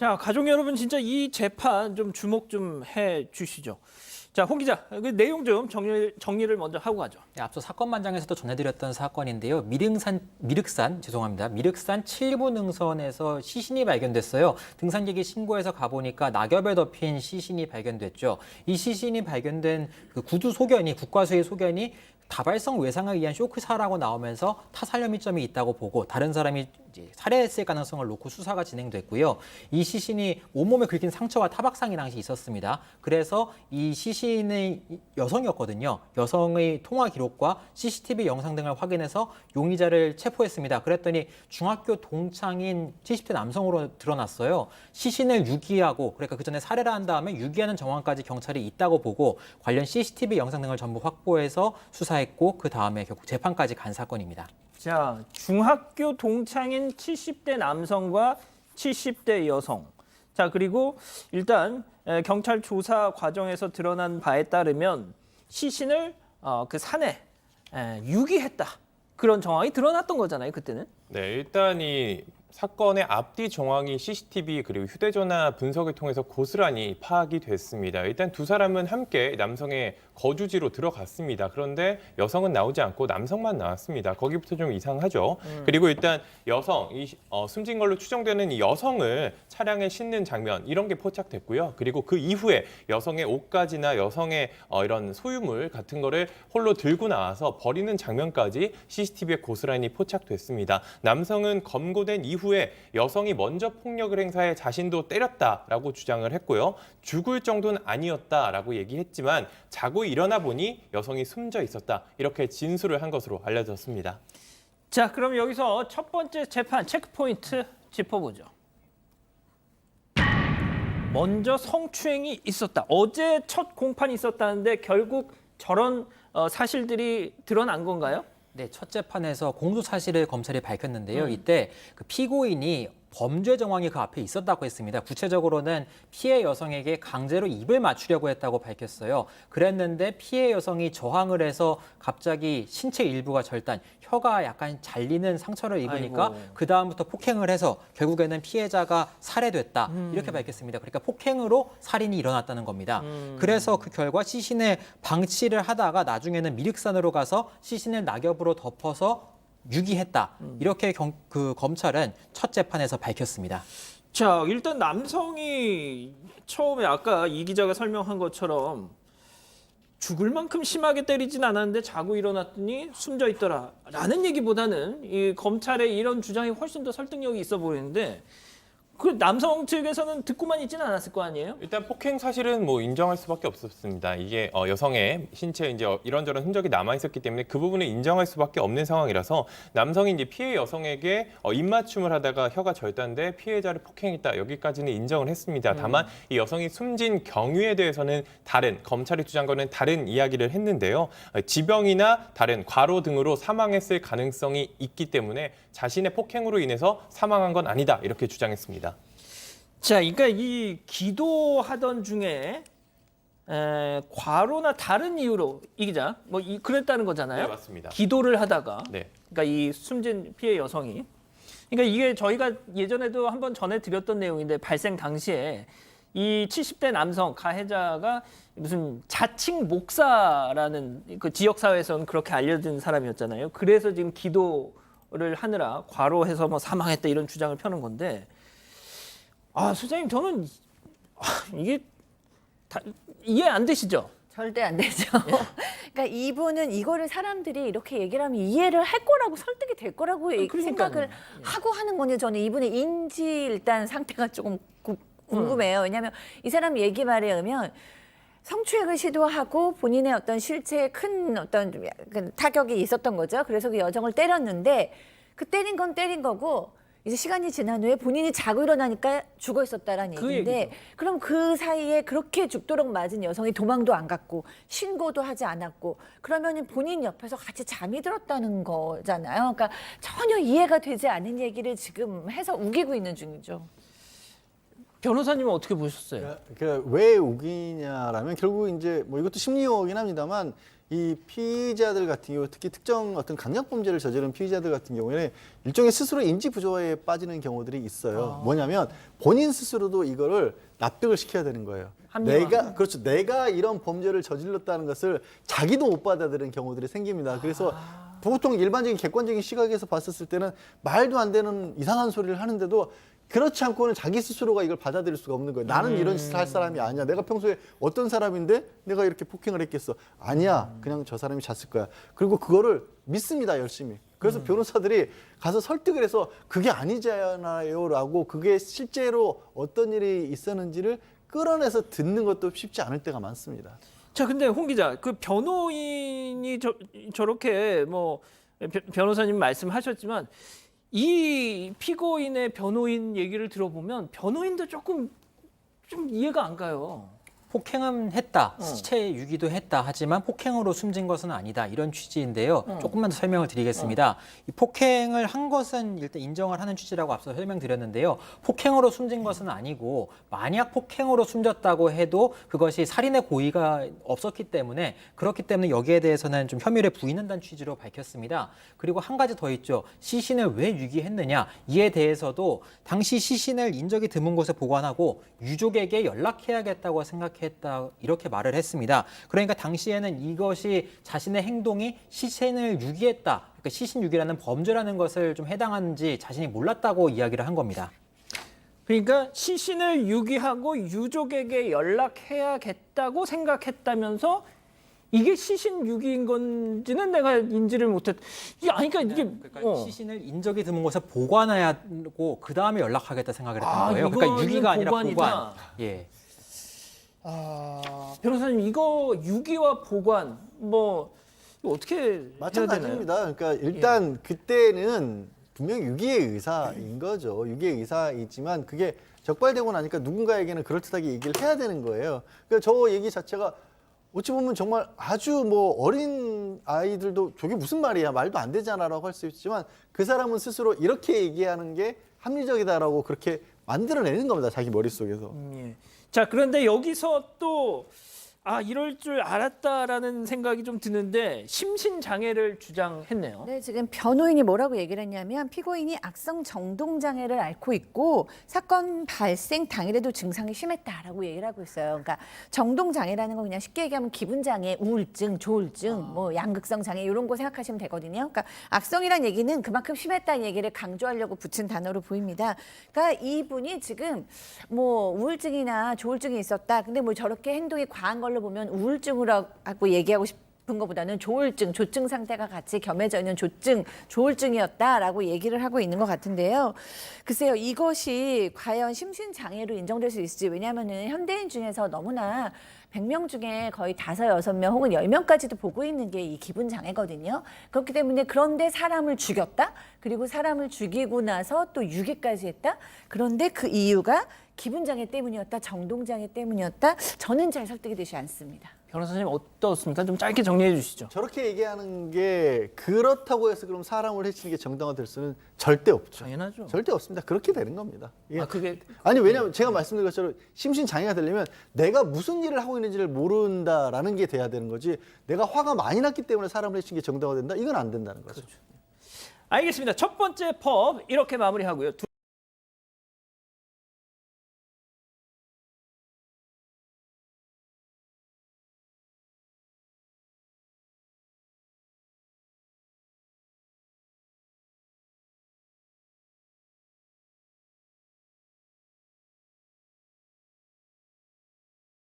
자, 가족 여러분 진짜 이 재판 좀 주목 좀 해 주시죠. 자, 홍 기자, 그 내용 좀 정리를 먼저 하고 가죠. 네, 앞서 사건만장에서도 전해드렸던 사건인데요. 미륵산 7부 능선에서 시신이 발견됐어요. 등산객이 신고해서 가보니까 낙엽에 덮인 시신이 발견됐죠. 이 시신이 발견된 그 구두 소견이, 국과수의 소견이 다발성 외상에 의한 쇼크사라고 나오면서 타살 혐의점이 있다고 보고 다른 사람이 이제 살해했을 가능성을 놓고 수사가 진행됐고요. 이 시신이 온몸에 긁힌 상처와 타박상이 당시 있었습니다. 그래서 이 시신의 여성이었거든요. 여성의 통화 기록과 CCTV 영상 등을 확인해서 용의자를 체포했습니다. 그랬더니 중학교 동창인 70대 남성으로 드러났어요. 시신을 유기하고 그러니까 그 전에 살해를 한 다음에 유기하는 정황까지 경찰이 있다고 보고 관련 CCTV 영상 등을 전부 확보해서 수사했고 그 다음에 결국 재판까지 간 사건입니다. 자, 중학교 동창인 70대 남성과 70대 여성. 자, 그리고 일단 경찰 조사 과정에서 드러난 바에 따르면 시신을 그 산에 유기했다. 그런 정황이 드러났던 거잖아요, 그때는. 네, 일단 이 사건의 앞뒤 정황이 CCTV 그리고 휴대전화 분석을 통해서 고스란히 파악이 됐습니다. 일단 두 사람은 함께 남성의 거주지로 들어갔습니다. 그런데 여성은 나오지 않고 남성만 나왔습니다. 거기부터 좀 이상하죠. 그리고 일단 여성, 숨진 걸로 추정되는 이 여성을 차량에 싣는 장면 이런 게 포착됐고요. 그리고 그 이후에 여성의 옷가지나 여성의 이런 소유물 같은 거를 홀로 들고 나와서 버리는 장면까지 CCTV에 고스란히 포착됐습니다. 남성은 검거된 이후에 여성이 먼저 폭력을 행사해 자신도 때렸다라고 주장을 했고요. 죽을 정도는 아니었다라고 얘기했지만 자고 일어나 보니 여성이 숨져 있었다. 이렇게 진술을 한 것으로 알려졌습니다. 자, 그럼 여기서 첫 번째 재판 체크포인트 짚어보죠. 먼저 성추행이 있었다. 어제 첫 공판이 있었다는데 결국 저런 사실들이 드러난 건가요? 네, 첫 재판에서 공소 사실을 검찰이 밝혔는데요. 이때 그 피고인이 범죄 정황이 그 앞에 있었다고 했습니다. 구체적으로는 피해 여성에게 강제로 입을 맞추려고 했다고 밝혔어요. 그랬는데 피해 여성이 저항을 해서 갑자기 신체 일부가 절단, 혀가 약간 잘리는 상처를 입으니까 아이고. 그 다음부터 폭행을 해서 결국에는 피해자가 살해됐다. 이렇게 밝혔습니다. 그러니까 폭행으로 살인이 일어났다는 겁니다. 그래서 그 결과 시신을 방치를 하다가 나중에는 미륵산으로 가서 시신을 낙엽으로 덮어서 유기했다. 이렇게 그 검찰은 첫 재판에서 밝혔습니다. 자, 일단 남성이 처음에 아까 이 기자가 설명한 것처럼 죽을 만큼 심하게 때리진 않았는데 자고 일어났더니 숨져 있더라라는 얘기보다는 이 검찰의 이런 주장이 훨씬 더 설득력이 있어 보이는데 그 남성 측에서는 듣고만 있지는 않았을 거 아니에요? 일단 폭행 사실은 뭐 인정할 수밖에 없었습니다. 이게 여성의 신체에 이제 이런저런 흔적이 남아 있었기 때문에 그 부분을 인정할 수밖에 없는 상황이라서 남성이 이제 피해 여성에게 입맞춤을 하다가 혀가 절단돼 피해자를 폭행했다. 여기까지는 인정을 했습니다. 다만 이 여성이 숨진 경위에 대해서는 다른 검찰이 주장한 거는 다른 이야기를 했는데요. 지병이나 다른 과로 등으로 사망했을 가능성이 있기 때문에 자신의 폭행으로 인해서 사망한 건 아니다. 이렇게 주장했습니다. 자, 그러니까 이 기도하던 중에 과로나 다른 이유로 이 기자 그랬다는 거잖아요. 네, 맞습니다. 기도를 하다가 네. 그러니까 이 숨진 피해 여성이 그러니까 이게 저희가 예전에도 한번 전해드렸던 내용인데 발생 당시에 이 70대 남성 가해자가 무슨 자칭 목사라는 그 지역 사회에서는 그렇게 알려진 사람이었잖아요. 그래서 지금 기도를 하느라 과로해서 뭐 사망했다 이런 주장을 펴는 건데. 아, 소장님 저는 이게 이해 안 되시죠? 절대 안 되죠. 그러니까 이분은 이거를 사람들이 이렇게 얘기를 하면 이해를 할 거라고 설득이 될 거라고 생각을 하고 하는 거니 저는 이분의 인지 일단 상태가 조금 궁금해요. 왜냐하면 이 사람 얘기 말에 의하면 성추행을 시도하고 본인의 어떤 실체에 큰 어떤 타격이 있었던 거죠. 그래서 그 여성을 때렸는데 그 때린 건 때린 거고 이제 시간이 지난 후에 본인이 자고 일어나니까 죽어 있었다라는 얘기인데 그럼 그 사이에 그렇게 죽도록 맞은 여성이 도망도 안 갔고 신고도 하지 않았고 그러면 본인 옆에서 같이 잠이 들었다는 거잖아요. 그러니까 전혀 이해가 되지 않는 얘기를 지금 해서 우기고 있는 중이죠. 변호사님은 어떻게 보셨어요? 그러니까 왜 우기냐라면 결국 이제 뭐 이것도 심리학이긴 합니다만 이 피의자들 같은 경우 특히 특정 어떤 강력범죄를 저지른 피의자들 같은 경우에는 일종의 스스로 인지 부조화에 빠지는 경우들이 있어요. 뭐냐면 본인 스스로도 이거를 납득을 시켜야 되는 거예요. 합리화. 내가 이런 범죄를 저질렀다는 것을 자기도 못 받아들이는 경우들이 생깁니다. 그래서 보통 일반적인 객관적인 시각에서 봤었을 때는 말도 안 되는 이상한 소리를 하는데도 그렇지 않고는 자기 스스로가 이걸 받아들일 수가 없는 거예요. 나는 이런 짓을 할 사람이 아니야. 내가 평소에 어떤 사람인데 내가 이렇게 폭행을 했겠어. 아니야. 그냥 저 사람이 잤을 거야. 그리고 그거를 믿습니다. 열심히. 그래서 변호사들이 가서 설득을 해서 그게 아니잖아요 라고 그게 실제로 어떤 일이 있었는지를 끌어내서 듣는 것도 쉽지 않을 때가 많습니다. 자, 근데 홍 기자, 그 변호인이 저렇게 뭐 변호사님 말씀하셨지만 이 피고인의 변호인 얘기를 들어보면 변호인도 조금 좀 이해가 안 가요. 폭행은 했다, 시체 유기도 했다 하지만 폭행으로 숨진 것은 아니다 이런 취지인데요. 조금만 더 설명을 드리겠습니다. 이 폭행을 한 것은 일단 인정을 하는 취지라고 앞서 설명드렸는데요. 폭행으로 숨진 것은 아니고 만약 폭행으로 숨졌다고 해도 그것이 살인의 고의가 없었기 때문에 그렇기 때문에 여기에 대해서는 좀 혐의를 부인한다는 취지로 밝혔습니다. 그리고 한 가지 더 있죠. 시신을 왜 유기했느냐 이에 대해서도 당시 시신을 인적이 드문 곳에 보관하고 유족에게 연락해야겠다고 생각했다 이렇게 말을 했습니다. 그러니까 당시에는 이것이 자신의 행동이 시신을 유기했다, 그러니까 시신 유기라는 범죄라는 것을 좀 해당하는지 자신이 몰랐다고 이야기를 한 겁니다. 그러니까 시신을 유기하고 유족에게 연락해야겠다고 생각했다면서 이게 시신 유기인 건지는 내가 인지를 못했. 그러니까 이게 시신을 인적이 드문 곳에 보관해야 하고 그 다음에 연락하겠다 생각을 했던 거예요. 그러니까 이거는 유기가 아니라 보관이다. 보관. 예. 변호사님 이거 유기와 보관 뭐 이거 어떻게 해야 되나요? 마찬가지입니다. 그러니까 일단 그때는 분명히 유기의 의사인 거죠. 유기의 의사이지만 그게 적발되고 나니까 누군가에게는 그럴듯하게 얘기를 해야 되는 거예요. 그러니까 저 얘기 자체가 어찌 보면 정말 아주 뭐 어린 아이들도 저게 무슨 말이야, 말도 안 되잖아라고 할 수 있지만 그 사람은 스스로 이렇게 얘기하는 게 합리적이다라고 그렇게 만들어내는 겁니다. 자기 머릿속에서. 예. 자, 그런데 여기서 또 이럴 줄 알았다라는 생각이 좀 드는데 심신장애를 주장했네요. 네, 지금 변호인이 뭐라고 얘기를 했냐면 피고인이 악성 정동장애를 앓고 있고 사건 발생 당일에도 증상이 심했다라고 얘기를 하고 있어요. 그러니까 정동장애라는 건 그냥 쉽게 얘기하면 기분장애, 우울증, 조울증, 뭐 양극성 장애 이런 거 생각하시면 되거든요. 그러니까 악성이란 얘기는 그만큼 심했다는 얘기를 강조하려고 붙인 단어로 보입니다. 그러니까 이분이 지금 뭐 우울증이나 조울증이 있었다. 근데 뭐 저렇게 행동이 과한 걸로 보면 우울증이라고 얘기하고 싶은 것보다는 조울증, 조증 상태가 같이 겸해져 있는 조울증이었다라고 얘기를 하고 있는 것 같은데요. 글쎄요, 이것이 과연 심신장애로 인정될 수 있을지. 왜냐하면은 현대인 중에서 너무나 100명 중에 거의 5, 6명 혹은 10명까지도 보고 있는 게 이 기분장애거든요. 그렇기 때문에 그런데 사람을 죽였다? 그리고 사람을 죽이고 나서 또 유기까지 했다? 그런데 그 이유가 기분장애 때문이었다, 정동장애 때문이었다? 저는 잘 설득이 되지 않습니다. 변호사님 어떻습니까? 좀 짧게 정리해 주시죠. 저렇게 얘기하는 게 그렇다고 해서 그럼 사람을 해치는 게 정당화될 수는 절대 없죠. 당연하죠. 절대 없습니다. 그렇게 되는 겁니다. 이게 그게 아니 왜냐하면 제가 말씀드린 것처럼 심신장애가 되려면 내가 무슨 일을 하고 있는지를 모른다라는 게 돼야 되는 거지, 내가 화가 많이 났기 때문에 사람을 해치는 게 정당화된다? 이건 안 된다는 거죠. 알겠습니다. 첫 번째 법 이렇게 마무리하고요.